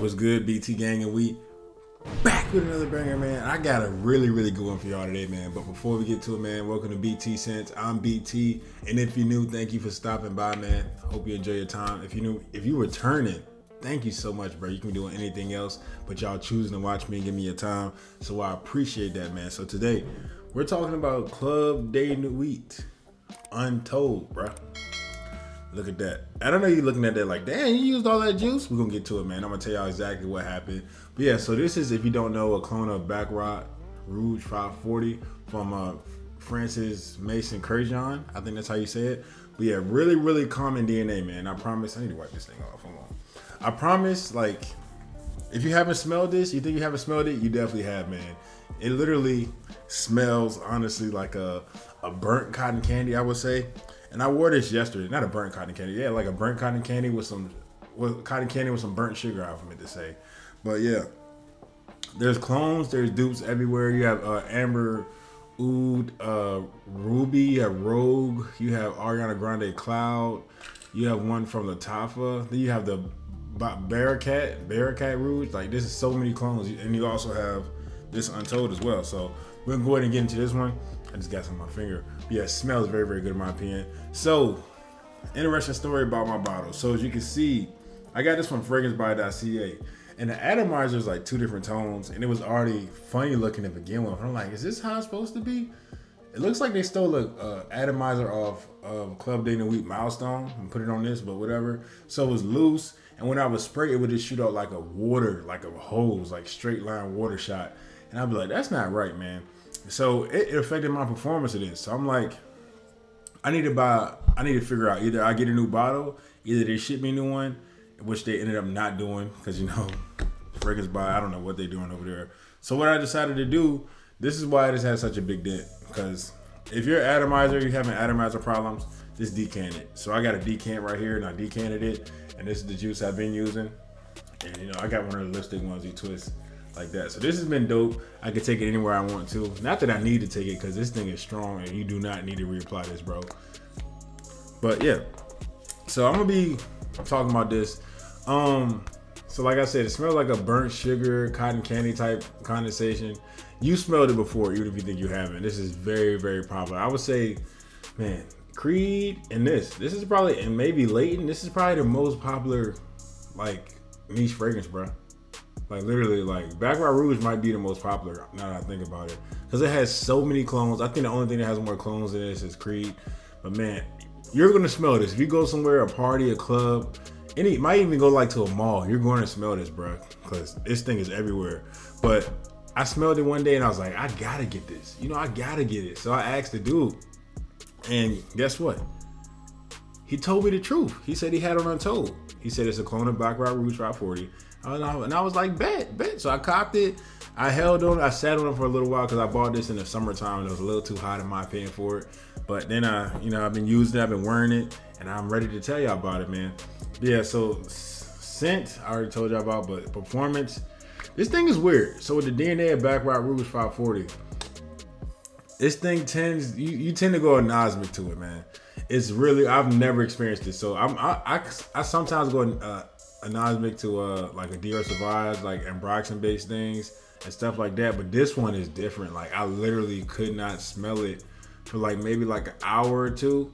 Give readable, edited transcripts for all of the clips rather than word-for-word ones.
What's good, BT gang, and we back with another banger, man. I got a really good one for y'all today, man. But before we get to it, man, welcome to BT Sense. I'm BT, and if you're new, thank you for stopping by, man. Hope you enjoy your time. If you returning, thank you so much, bro. You can be doing anything else, but y'all choosing to watch me and give me your time, so I appreciate that, man. So today, we're talking about Club de Nuit, Untold, bro. Look at that. I don't know you're looking at that like, damn, you used all that juice? We're going to get to it, man. I'm going to tell y'all exactly what happened. But yeah, so this is, if you don't know, a clone of bacarat rouge 540 from Francis Mason Curjon. I think that's how you say it. But yeah, really common DNA, man. I promise. I need to wipe this thing off. Hold on. I promise, like, if you haven't smelled this, you think you haven't smelled it, you definitely have, man. It literally smells, honestly, like a burnt cotton candy, I would say. And I wore this yesterday. Not a burnt cotton candy. Yeah, like a burnt cotton candy with some burnt sugar, I meant to say. But yeah, there's clones, there's dupes everywhere. You have Amber Oud, Ruby, you have Rogue, you have Ariana Grande Cloud, you have one from Latafa, then you have the bacarat rouge. Like, this is so many clones, and you also have this Untold as well. So we're gonna go ahead and get into this one. I just got some on my finger. But yeah, it smells very good in my opinion. So, interesting story about my bottle. So as you can see, I got this from fragrancebuy.ca, and the atomizer is like two different tones, and it was already funny looking to begin with. I'm like, is this how it's supposed to be? It looks like they stole a atomizer off of Club de Nuit Milestone and put it on this, but whatever. So it was loose, and when I would spray, it would just shoot out like a hose, like straight line water shot. And I'd be like, that's not right, man. So it affected my performance of this. So I'm like, I need to figure out, either I get a new bottle, either they ship me a new one, which they ended up not doing, because, you know, Fragrance Buy, I don't know what they're doing over there. So what I decided to do, this is why this has such a big dent, because if you're an atomizer, you're having atomizer problems, just decant it. So I got a decant right here, and I decanted it, and this is the juice I've been using. And, you know, I got one of the lipstick ones you twist like that. So this has been dope. I can take it anywhere I want to. Not that I need to take it, because this thing is strong and you do not need to reapply this, bro. But yeah, so I'm gonna be talking about this. So like I said, it smells like a burnt sugar, cotton candy type condensation. You smelled it before, even if you think you haven't. This is very popular. I would say, man, Creed and this is probably, and maybe Leighton, this is probably the most popular, like, niche fragrance, bro. Like, literally, like, Bacarat Rouge might be the most popular, now that I think about it, because it has so many clones. I think the only thing that has more clones than this is Creed. But man, you're gonna smell this if you go somewhere, a party, a club, might even go like to a mall. You're going to smell this, bro, because this thing is everywhere. But I smelled it one day and I was like, I gotta get this. You know, I gotta get it. So I asked the dude, and guess what? He told me the truth. He said he had it on Untold. He said it's a clone of Bacarat Rouge 540. And I was like, bet. So I copped it. I held on. I sat on it for a little while because I bought this in the summertime and it was a little too hot in my opinion for it. But then I've been using it. I've been wearing it, and I'm ready to tell y'all about it, man. Yeah. So scent, I already told y'all about, but performance, this thing is weird. So with the DNA of Bacarat Rouge 540, this thing you tend to go anosmic to it, man. It's really, I've never experienced this. So I sometimes go anosmic to like a Dior Sauvage, like Ambroxan based things and stuff like that. But this one is different. Like, I literally could not smell it for like maybe like an hour or two.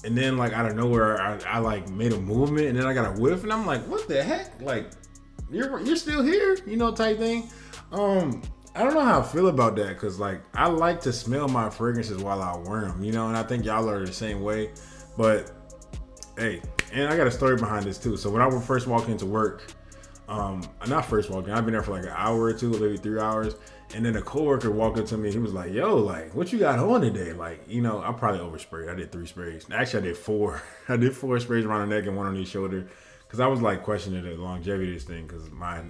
And then like out of nowhere, I like made a movement, and then I got a whiff, and I'm like, what the heck? Like, you're still here, you know, type thing. I don't know how I feel about that, because like, I like to smell my fragrances while I wear them, you know, and I think y'all are the same way. But hey, and I got a story behind this too. So when I would first walk into work, not first walking, I've been there for like an hour or two, maybe 3 hours. And then a coworker walked up to me. He was like, yo, like, what you got on today? Like, you know, I probably oversprayed. I did 3 sprays. Actually, I did 4. I did 4 sprays around the neck and 1 on each shoulder, because I was like questioning the longevity of this thing, because my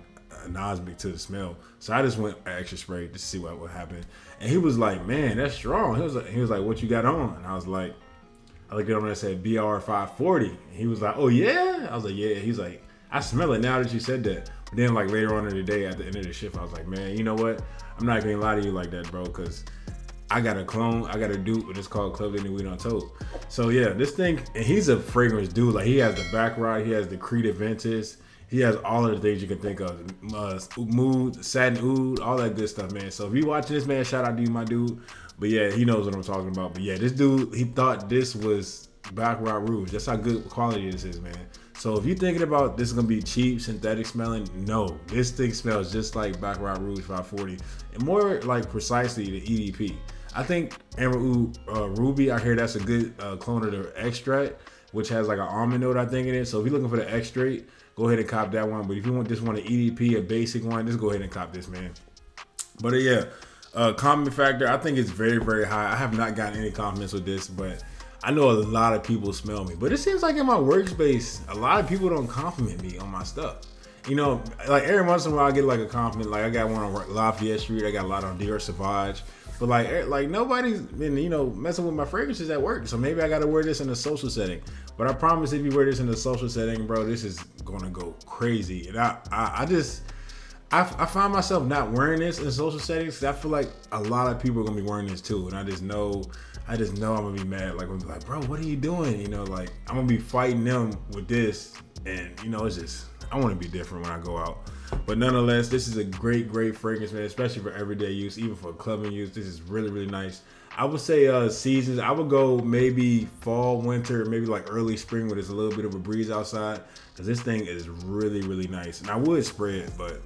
anosmic to the smell. So I just went extra spray just to see what happened. And he was like, man, that's strong. He was like, what you got on? And I looked at him and I said, BR 540. And he was like, oh yeah? I was like, yeah. He's like, I smell it now that you said that. But then like later on in the day, at the end of the shift, I was like, man, you know what? I'm not gonna lie to you like that, bro, because I got a clone, I got a dude, but it's called Club de Nuit Untold. So yeah, this thing, and he's a fragrance dude. Like, he has the Bacarat, he has the Creed Aventus, He has all of the things you can think of. Mood, satin oud, all that good stuff, man. So if you watching this, man, shout out to you, my dude. But yeah, he knows what I'm talking about. But yeah, this dude, he thought this was bacarat rouge. That's how good quality this is, man. So if you're thinking about this is gonna be cheap, synthetic smelling, no. This thing smells just like Baccarat Rouge 540, and more like precisely the EDP. I think Amber Oud Ruby, I hear that's a good clone of the extract, which has like an almond note, I think, in it. So if you're looking for the extract, go ahead and cop that one. But if you want this one, an EDP, a basic one, just go ahead and cop this, man. But yeah, compliment factor, I think it's very, very high. I have not gotten any compliments with this, but I know a lot of people smell me, but it seems like in my workspace, a lot of people don't compliment me on my stuff. You know, like every once in a while I get like a compliment. Like I got one on Lafayette Street. I got a lot on Dior Sauvage. But like nobody's been, you know, messing with my fragrances at work. So maybe I got to wear this in a social setting. But I promise if you wear this in a social setting, bro, this is going to go crazy. And I find myself not wearing this in social settings because I feel like a lot of people are going to be wearing this too. And I just know I'm gonna be mad. Like, I'm gonna be like, bro, what are you doing? You know, like I'm gonna be fighting them with this, and you know, it's just I want to be different when I go out. But nonetheless, this is a great fragrance, man, especially for everyday use, even for clubbing use. This is really nice. I would say seasons. I would go maybe fall, winter, maybe like early spring when there's a little bit of a breeze outside, because this thing is really nice. And I would spray it, but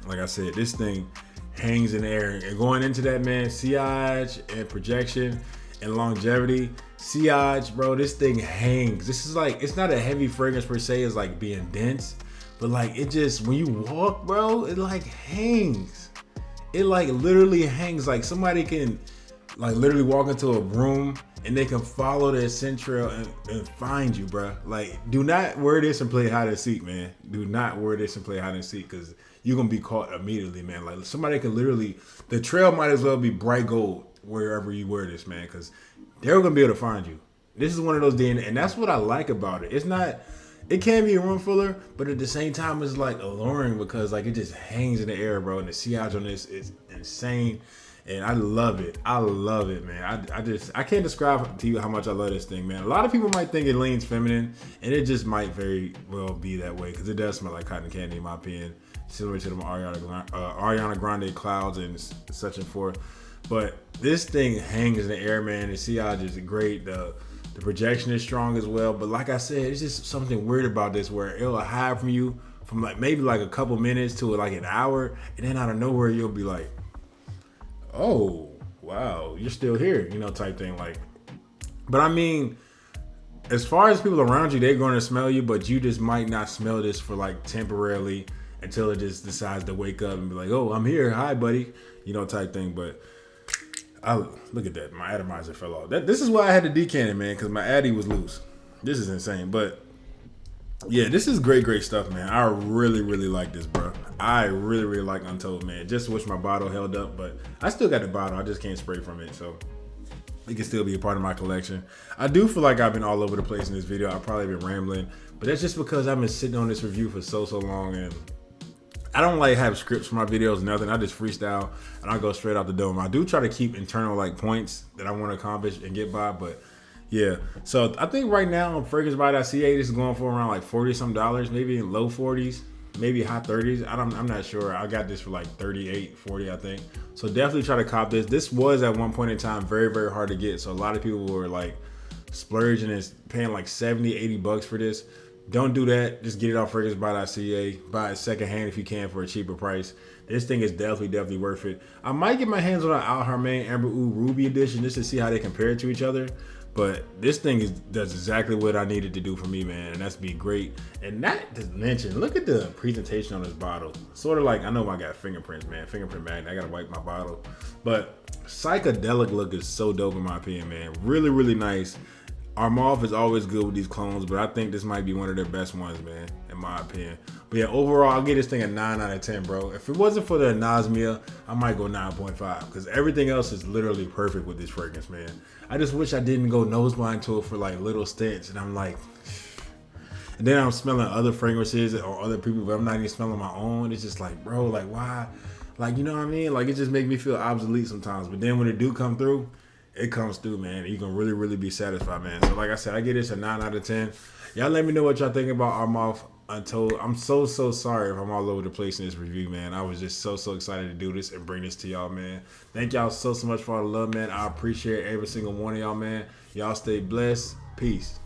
like I said, this thing hangs in the air. And going into that, man, sillage and projection and longevity. Sillage, bro, this thing hangs. This is like, it's not a heavy fragrance per se, it's like being dense, but like it just, when you walk, bro, it like hangs. It like literally hangs. Like somebody can like literally walk into a room and they can follow their scent trail and find you, bro. Like, do not wear this and play hide and seek, man. Do not wear this and play hide and seek, because you're gonna be caught immediately, man. Like somebody can literally, the trail might as well be bright gold wherever you wear this, man, because they're gonna be able to find you. This is one of those DNA, and that's what I like about it. It's not, it can be a room filler, but at the same time, it's like alluring because like it just hangs in the air, bro. And the sillage on this is insane, and I love it. I love it, man. I can't describe to you how much I love this thing, man. A lot of people might think it leans feminine, and it just might very well be that way because it does smell like cotton candy, in my opinion, similar to the Ariana Grande clouds and such and forth. But this thing hangs in the air, man. The sillage is great. The projection is strong as well. But like I said, it's just something weird about this where it'll hide from you from like maybe like a couple minutes to like an hour, and then out of nowhere you'll be like, oh wow, you're still here, you know, type thing. Like, but I mean, as far as people around you, they're going to smell you, but you just might not smell this for like temporarily until it just decides to wake up and be like, oh, I'm here, hi buddy, you know, type thing. But look at that, my atomizer fell off. This is why I had to decant it, man, because my addy was loose. This is insane. But yeah, this is great stuff, man. I really like this, bro. I really like Untold, man. Just wish my bottle held up, but I still got the bottle. I just can't spray from it, so it can still be a part of my collection. I do feel like I've been all over the place in this video. I've probably been rambling, but that's just because I've been sitting on this review for so long, and I don't like have scripts for my videos, nothing. I just freestyle and I go straight out the dome. I do try to keep internal like points that I want to accomplish and get by, but yeah. So I think right now on fragrancebuy.ca, this is going for around like $40 some, maybe in low 40s, maybe high 30s. I'm not sure. I got this for like 38, 40, I think. So definitely try to cop this. This was at one point in time very hard to get. So a lot of people were like splurging and paying like 70, 80 bucks for this. Don't do that. Just get it off fragrancebuy.ca. Buy it secondhand if you can for a cheaper price. This thing is definitely worth it. I might get my hands on an Al Harmain Amber Oud Ruby edition just to see how they compare to each other. But this thing does exactly what I needed to do for me, man, and that's be great. And not to mention, look at the presentation on this bottle. Sort of like, I know I got fingerprints, man, fingerprint magnet. I gotta wipe my bottle. But psychedelic look is so dope in my opinion, man. Really nice. Armaf is always good with these clones, but I think this might be one of their best ones, man, in my opinion. But yeah, overall, I'll give this thing a 9 out of 10, bro. If it wasn't for the anosmia, I might go 9.5, because everything else is literally perfect with this fragrance, man. I just wish I didn't go nose blind to it for like little stints, and I'm like, and then I'm smelling other fragrances or other people, but I'm not even smelling my own. It's just like, bro, like why? Like, you know what I mean? Like, it just makes me feel obsolete sometimes. But then when it do come through, it comes through, man. You can really be satisfied, man. So like I said, I give this a 9 out of 10. Y'all let me know what y'all think about Untold. I'm so sorry if I'm all over the place in this review, man. I was just so excited to do this and bring this to y'all, man. Thank y'all so much for all the love, man. I appreciate every single one of y'all, man. Y'all stay blessed. Peace.